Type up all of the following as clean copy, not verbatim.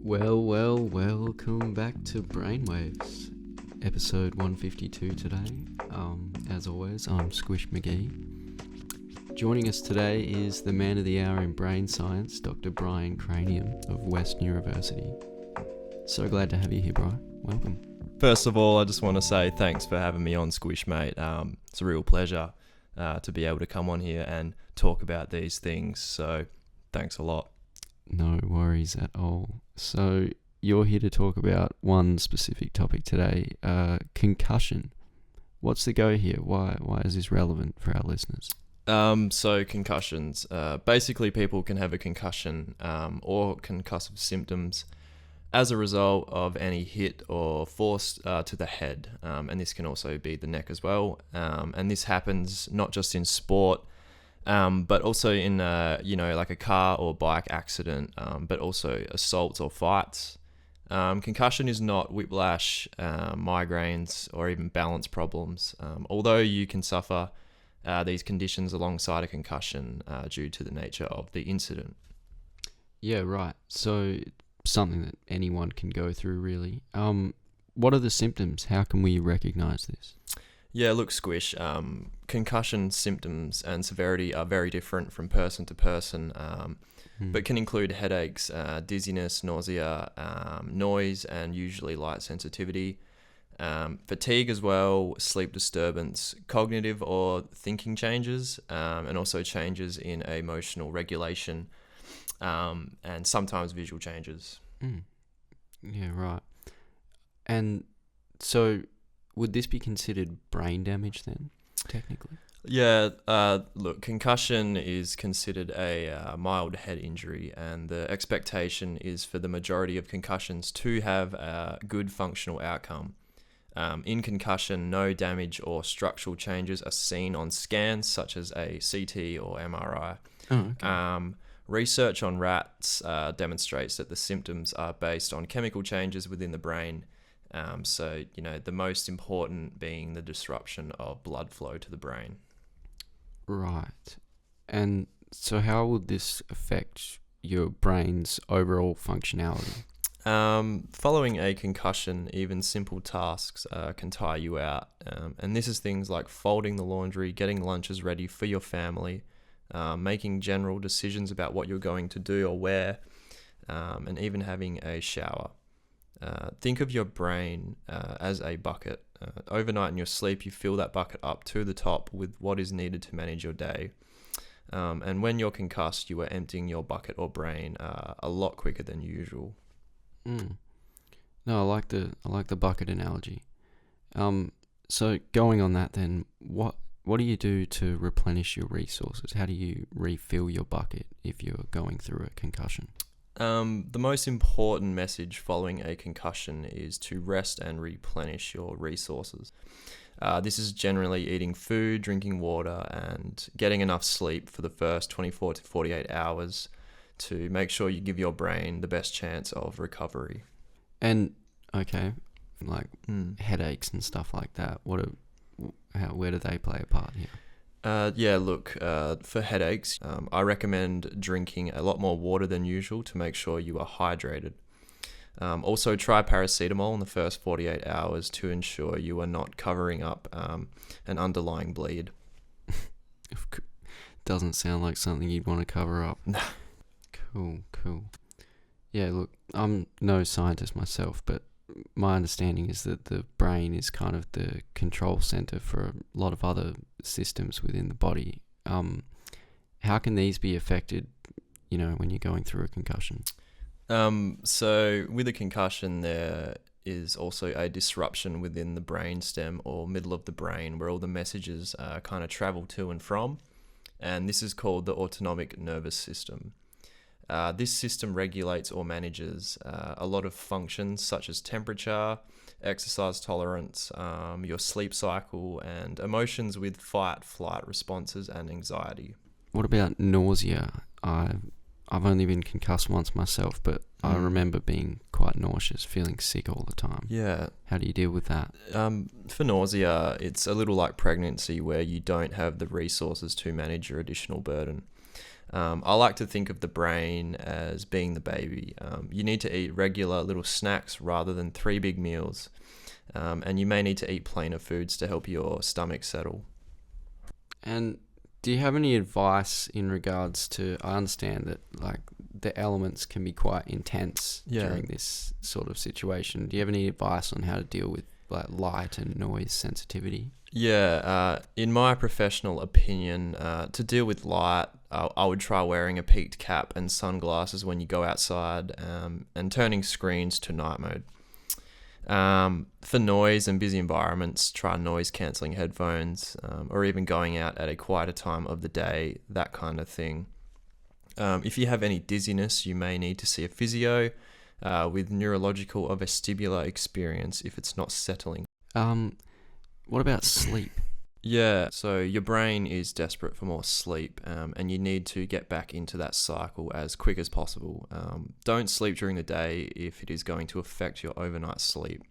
Welcome back to BrainWaves, episode 152 today. As always, I'm Squish McGee. Joining us today is the man of the hour in brain science, Dr. Brian Cranium of Western University. So glad to have you here, Brian. Welcome. First of all, I just want to say thanks for having me on, Squish, mate. It's a real pleasure to be able to come on here and talk about these things, so thanks a lot. No worries at all. So you're here to talk about one specific topic today, concussion. What's the go here? Why is this relevant for our listeners? So concussions. Basically, people can have a concussion or concussive symptoms as a result of any hit or force to the head, and this can also be the neck as well. And this happens not just in sport, but also in like a car or bike accident, but also assaults or fights. Concussion is not whiplash, migraines, or even balance problems, although you can suffer these conditions alongside a concussion due to the nature of the incident. Yeah, right. So something that anyone can go through, really. What are the symptoms? How can we recognize this? Yeah, look, Squish, concussion symptoms and severity are very different from person to person, but can include headaches, dizziness, nausea, noise, and usually light sensitivity, fatigue as well, sleep disturbance, cognitive or thinking changes, and also changes in emotional regulation, and sometimes visual changes. Yeah, right. And so would this be considered brain damage then, technically? Yeah, look, concussion is considered a mild head injury, and the expectation is for the majority of concussions to have a good functional outcome. In concussion, no damage or structural changes are seen on scans such as a CT or MRI. Oh, okay. Research on rats demonstrates that the symptoms are based on chemical changes within the brain. So, the most important being the disruption of blood flow to the brain. Right. And so how would this affect your brain's overall functionality? Following a concussion, even simple tasks can tire you out. And this is things like folding the laundry, getting lunches ready for your family, making general decisions about what you're going to do or wear, and even having a shower. Think of your brain as a bucket. Overnight in your sleep, you fill that bucket up to the top with what is needed to manage your day. And when you're concussed, you are emptying your bucket or brain a lot quicker than usual. No, I like the bucket analogy. So going on that then, what do you do to replenish your resources? How do you refill your bucket if you're going through a concussion? The most important message following a concussion is to rest and replenish your resources. This is generally eating food, drinking water, and getting enough sleep for the first 24 to 48 hours to make sure you give your brain the best chance of recovery. And, okay, like headaches and stuff like that, where do they play a part here? For headaches, I recommend drinking a lot more water than usual to make sure you are hydrated. Also, try paracetamol in the first 48 hours to ensure you are not covering up an underlying bleed. Doesn't sound like something you'd want to cover up. Cool. Yeah, look, I'm no scientist myself, but my understanding is that the brain is kind of the control center for a lot of other systems within the body. How can these be affected, when you're going through a concussion? So with a concussion, there is also a disruption within the brain stem or middle of the brain where all the messages kind of travel to and from. And this is called the autonomic nervous system. This system regulates or manages a lot of functions such as temperature, exercise tolerance, your sleep cycle, and emotions with fight, flight responses and anxiety. What about nausea? I've only been concussed once myself, but I remember being quite nauseous, feeling sick all the time. Yeah. How do you deal with that? For nausea, it's a little like pregnancy where you don't have the resources to manage your additional burden. I like to think of the brain as being the baby. You need to eat regular little snacks rather than 3 big meals. And you may need to eat plainer foods to help your stomach settle. And do you have any advice in regards to, I understand that like the elements can be quite intense during this sort of situation. Do you have any advice on how to deal with like light and noise sensitivity? Yeah, in my professional opinion, to deal with light, I would try wearing a peaked cap and sunglasses when you go outside, and turning screens to night mode. For noise and busy environments, try noise cancelling headphones, or even going out at a quieter time of the day, that kind of thing. If you have any dizziness, you may need to see a physio with neurological or vestibular experience if it's not settling. What about sleep? Yeah, so your brain is desperate for more sleep, and you need to get back into that cycle as quick as possible. Don't sleep during the day if it is going to affect your overnight sleep.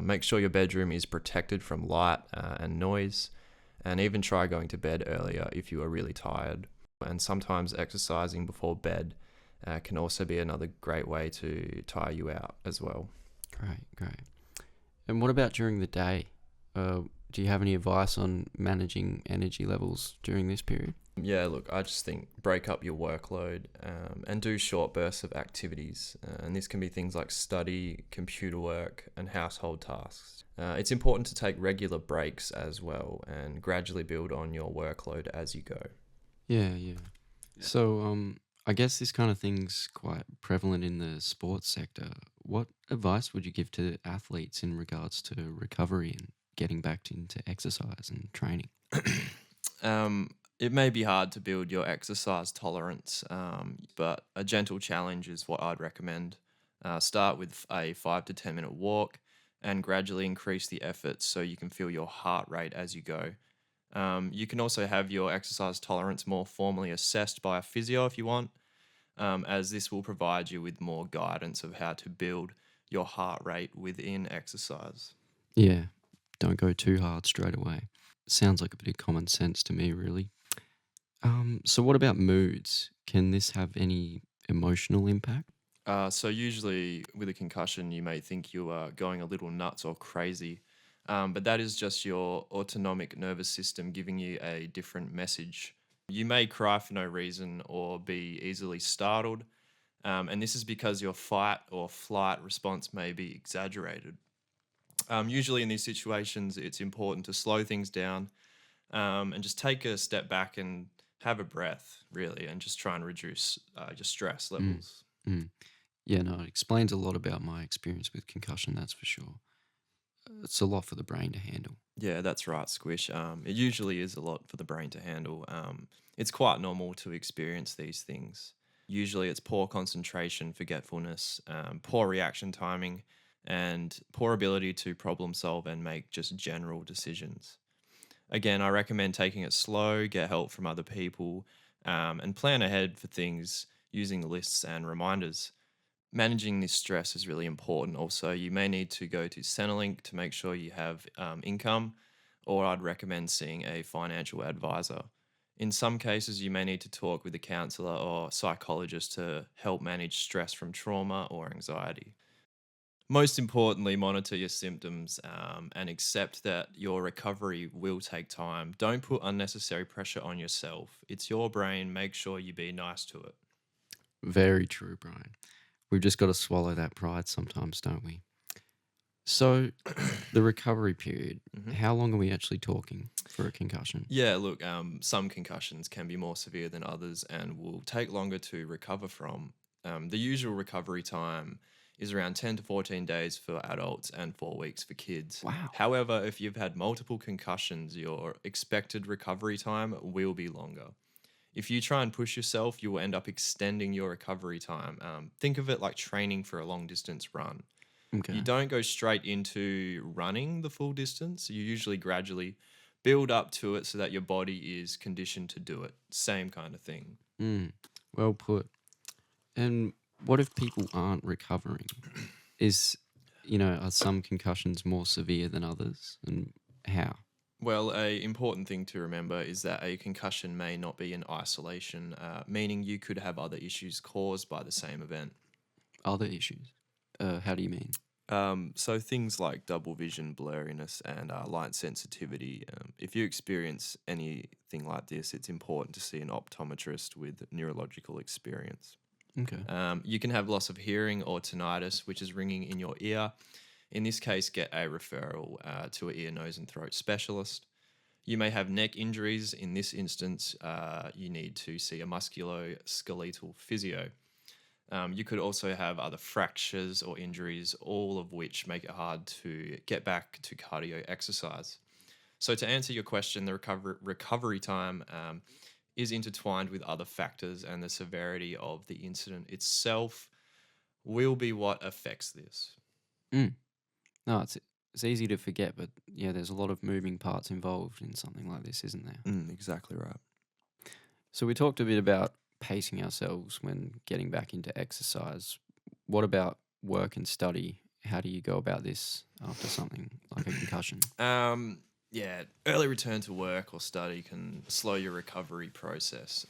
Make sure your bedroom is protected from light and noise, and even try going to bed earlier if you are really tired. And sometimes exercising before bed can also be another great way to tire you out as well. Great. And what about during the day? Do you have any advice on managing energy levels during this period? Yeah, look, I just think break up your workload and do short bursts of activities. And this can be things like study, computer work, and household tasks. It's important to take regular breaks as well and gradually build on your workload as you go. Yeah. So, I guess this kind of thing's quite prevalent in the sports sector. What advice would you give to athletes in regards to recovery and getting back into exercise and training? It may be hard to build your exercise tolerance, but a gentle challenge is what I'd recommend. Start with a 5 to 10 minute walk and gradually increase the effort so you can feel your heart rate as you go. You can also have your exercise tolerance more formally assessed by a physio if you want, as this will provide you with more guidance of how to build your heart rate within exercise. Yeah, don't go too hard straight away. Sounds like a bit of common sense to me, really. So what about moods? Can this have any emotional impact? So usually with a concussion, you may think you are going a little nuts or crazy, but that is just your autonomic nervous system giving you a different message. You may cry for no reason or be easily startled, and this is because your fight or flight response may be exaggerated. Usually in these situations, it's important to slow things down, and just take a step back and have a breath, really, and just try and reduce your stress levels. Mm. Yeah, no, it explains a lot about my experience with concussion, that's for sure. It's a lot for the brain to handle. Yeah, that's right, Squish. It usually is a lot for the brain to handle. It's quite normal to experience these things. Usually it's poor concentration, forgetfulness, poor reaction timing, and poor ability to problem solve and make just general decisions. Again, I recommend taking it slow, get help from other people, and plan ahead for things using lists and reminders. Managing this stress is really important. Also, you may need to go to Centrelink to make sure you have income, or I'd recommend seeing a financial advisor. In some cases, you may need to talk with a counselor or psychologist to help manage stress from trauma or anxiety. Most importantly, monitor your symptoms and accept that your recovery will take time. Don't put unnecessary pressure on yourself. It's your brain. Make sure you be nice to it. Very true, Brian. We've just got to swallow that pride sometimes, don't we? So, the recovery period, how long are we actually talking for a concussion? Yeah, look, some concussions can be more severe than others and will take longer to recover from. The usual recovery time is around 10 to 14 days for adults and 4 weeks for kids. Wow. However, if you've had multiple concussions, your expected recovery time will be longer. If you try and push yourself, you will end up extending your recovery time. Think of it like training for a long distance run. Okay. You don't go straight into running the full distance. You usually gradually build up to it so that your body is conditioned to do it. Same kind of thing. Well put. And what if people aren't recovering? Are some concussions more severe than others? And how? Well, a important thing to remember is that a concussion may not be in isolation, meaning you could have other issues caused by the same event. Other issues? How do you mean? So things like double vision, blurriness, and light sensitivity. If you experience anything like this, it's important to see an optometrist with neurological experience. Okay. You can have loss of hearing or tinnitus, which is ringing in your ear. In this case, get a referral to an ear, nose, and throat specialist. You may have neck injuries. In this instance, you need to see a musculoskeletal physio. You could also have other fractures or injuries, all of which make it hard to get back to cardio exercise. So to answer your question, the recovery time is intertwined with other factors, and the severity of the incident itself will be what affects this. No, it's easy to forget, but yeah, there's a lot of moving parts involved in something like this, isn't there? Exactly right. So we talked a bit about pacing ourselves when getting back into exercise. What about work and study? How do you go about this after something like a concussion? Yeah, early return to work or study can slow your recovery process.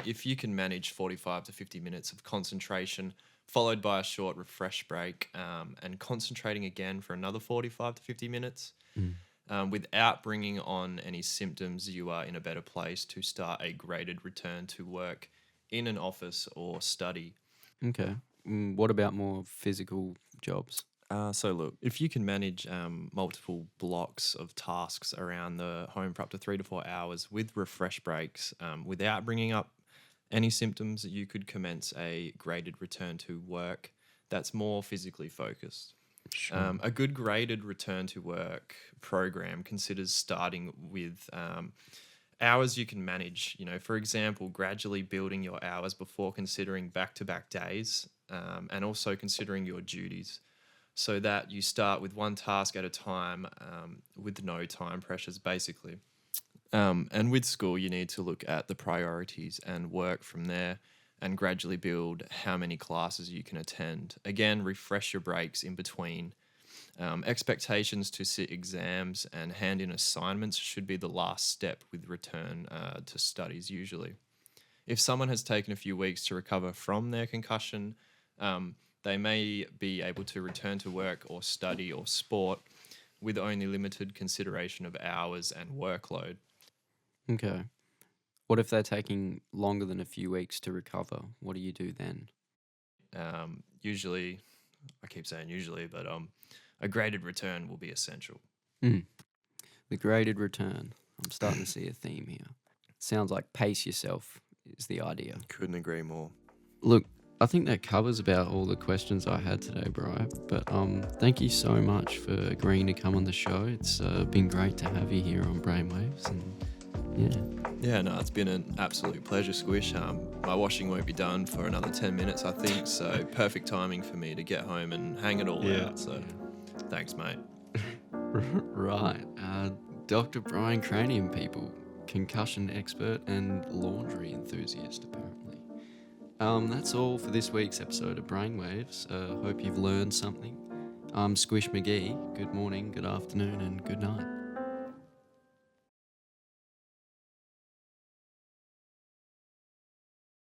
If you can manage 45 to 50 minutes of concentration, followed by a short refresh break, and concentrating again for another 45 to 50 minutes, without bringing on any symptoms, you are in a better place to start a graded return to work in an office or study. Okay. What about more physical jobs? So look, if you can manage multiple blocks of tasks around the home for up to 3 to 4 hours with refresh breaks, without bringing up any symptoms, you could commence a graded return to work that's more physically focused. Sure. A good graded return to work program considers starting with hours you can manage. For example, gradually building your hours before considering back-to-back days, and also considering your duties, so that you start with one task at a time, with no time pressures, basically. And with school, you need to look at the priorities and work from there, and gradually build how many classes you can attend. Again, refresh your breaks in between. Expectations to sit exams and hand in assignments should be the last step with return to studies usually. If someone has taken a few weeks to recover from their concussion, they may be able to return to work or study or sport with only limited consideration of hours and workload. Okay. What if they're taking longer than a few weeks to recover? What do you do then? Usually, I keep saying usually, but a graded return will be essential. The graded return. I'm starting to see a theme here. Sounds like pace yourself is the idea. Couldn't agree more. Look, I think that covers about all the questions I had today, Bri. But thank you so much for agreeing to come on the show. It's been great to have you here on BrainWaves, and Yeah, no, it's been an absolute pleasure, Squish. My washing won't be done for another 10 minutes, I think, so perfect timing for me to get home and hang it all out. So thanks, mate. Right. Dr. Brian Cranium, people. Concussion expert and laundry enthusiast, apparently. That's all for this week's episode of BrainWaves. Hope you've learned something. I'm Squish McGee. Good morning, good afternoon, and good night.